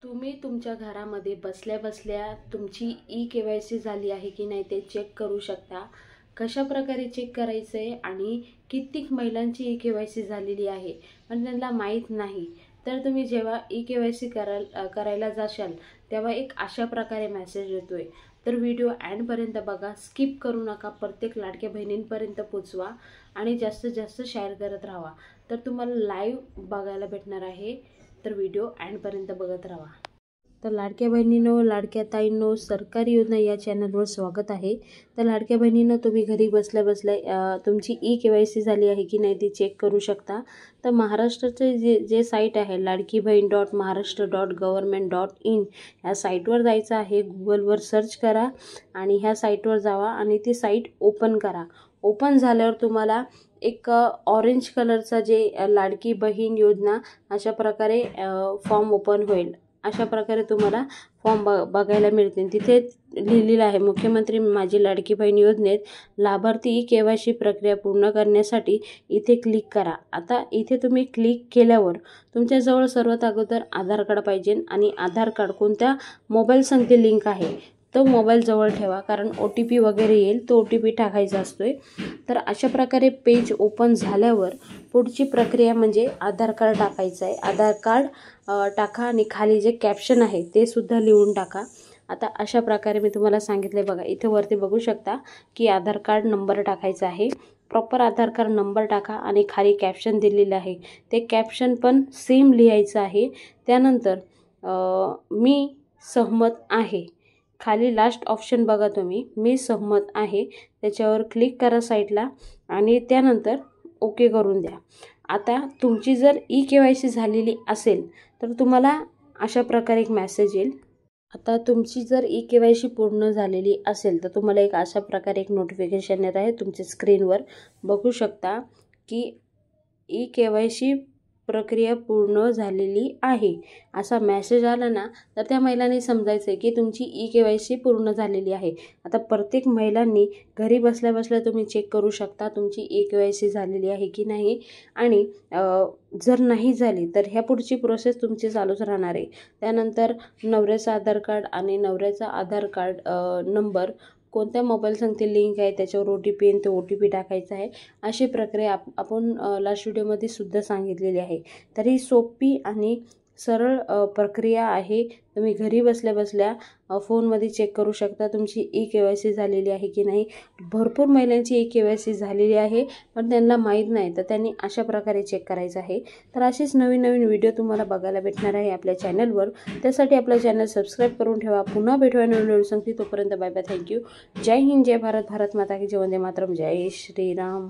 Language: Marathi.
तुम्ही तुमच्या घरामध्ये बसल्या बसल्या तुमची ई-के-वाय-सी झाली आहे की नाही ते चेक करू शकता. कशा प्रकारे चेक करायचं आहे आणि कित्येक महिलांची ई-के-वाय-सी झालेली आहे पण त्यांना माहीत नाही. तर तुम्ही जेव्हा ई-के-वाय-सी करायला जाशाल तेव्हा एक अशा प्रकारे मेसेज येतोय. तर व्हिडिओ एंडपर्यंत बघा, स्किप करू नका, प्रत्येक लाडक्या बहिणींपर्यंत पोचवा आणि जास्तीत जास्त शेअर करत राहा. तर तुम्हाला लाईव्ह बघायला भेटणार आहे. तर व्हिडिओ एंडपर्यंत बघत राहा. तर लाडक्या बहिणींनो, लाडक्या ताईंनो, सरकारी योजना या चॅनलवर स्वागत आहे. तर लाडक्या बहिणींनो, तुम्ही घरी बसल्या बसल्या तुमची ई-के-वाय-सी झाली आहे की नाही ती चेक करू शकता. तर महाराष्ट्राचे जे साईट आहे ladkibahn.maharashtra.government.in या साईटवर जायचं आहे. गुगलवर सर्च करा आणि ह्या साईटवर जावा आणि ती साईट ओपन करा. ओपन झाल्यावर तुम्हाला एक ऑरेंज कलरचा जे लाडकी बहीण योजना अशा प्रकारे फॉर्म ओपन होईल. अशा प्रकारे तुम्हाला फॉर्म बघायला मिळतील. तिथे लिहिलेलं आहे, मुख्यमंत्री माझी लाडकी बहीण योजनेत लाभार्थी ई-के-वाय-सी प्रक्रिया पूर्ण करण्यासाठी इथे क्लिक करा. आता इथे तुम्ही क्लिक केल्यावर तुमच्याजवळ सर्वात अगोदर आधार कार्ड पाहिजे आणि आधार कार्ड कोणत्या मोबाईल संख्ये लिंक आहे तो मोबाईल जवळ ठेवा, कारण OTP वगैरे येईल, तो OTP टाकायचा असतोय. तर अशा प्रकारे पेज ओपन झाल्यावर पुढची प्रक्रिया म्हणजे आधार कार्ड टाकायचं आहे. आधार कार्ड टाका आणि खाली जे कॅप्शन आहे ते सुद्धा लिहून टाका. आता अशा प्रकारे मी तुम्हाला सांगितले बघा, इथे वरती बघू शकता की आधार कार्ड नंबर टाकायचा आहे. प्रॉपर आधार कार्ड नंबर टाका आणि खाली कॅप्शन दिलेलं आहे ते कॅप्शन पण सेम लिहायचं आहे. त्यानंतर मी सहमत आहे, खाली लास्ट ऑप्शन बघा तुम्ही, मी सहमत आहे, त्याच्यावर क्लिक करा साईडला आणि त्यानंतर ओके करून द्या. आता तुमची जर ई-के-वाय-सी झालेली असेल तर तुम्हाला अशा प्रकारे एक मेसेज येईल. आता तुमची जर ई-के-वाय-सी पूर्ण झालेली असेल तर तुम्हाला एक अशा प्रकारे एक नोटिफिकेशन येत आहे. तुमच्या स्क्रीनवर बघू शकता की ई-के-वाय-सी प्रक्रिया पूर्ण झालेली आहे असा मेसेज आला ना, तर त्या महिलांनी समजायचं आहे की तुमची ई-के-वाय-सी पूर्ण झालेली आहे. आता प्रत्येक महिलांनी घरी बसल्या बसल्या तुम्ही चेक करू शकता तुमची ई-के-वाय-सी झालेली आहे की नाही. आणि जर नाही झाली तर ह्या पुढची प्रोसेस तुमची चालूच राहणार आहे. त्यानंतर नवऱ्याचं आधार कार्ड आणि नवऱ्याचा आधार कार्ड नंबर कोणत्या मोबाईल संख्ये लिंक आहे त्याच्यावर OTP येईल, तो OTP टाकायचा आहे. अशी प्रक्रिया आपण लास्ट व्हिडिओमध्ये सुद्धा सांगितलेली आहे. तर ही सोपी आणि सरळ प्रक्रिया आहे. तुम्ही घरी बसल्या बसल्या फोनमध्ये चेक करू शकता तुमची ई-के-वाय-सी झालेली आहे की नाही. भरपूर महिलांची ई-के-वाय-सी झालेली आहे पण त्यांना माहीत नाही, तर त्यांनी अशा प्रकारे चेक करायचं आहे. तर अशीच नवीन नवीन व्हिडिओ तुम्हाला बघायला भेटणार आहे आपल्या चॅनलवर. त्यासाठी आपलं चॅनल सबस्क्राईब करून ठेवा. पुन्हा भेटूया नवीन व्हिडिओ सांगते. तोपर्यंत बाय बाय, थँक्यू. जय हिंद, जय भारत, भारत माता की जय, वंदे मातरम, जय श्रीराम.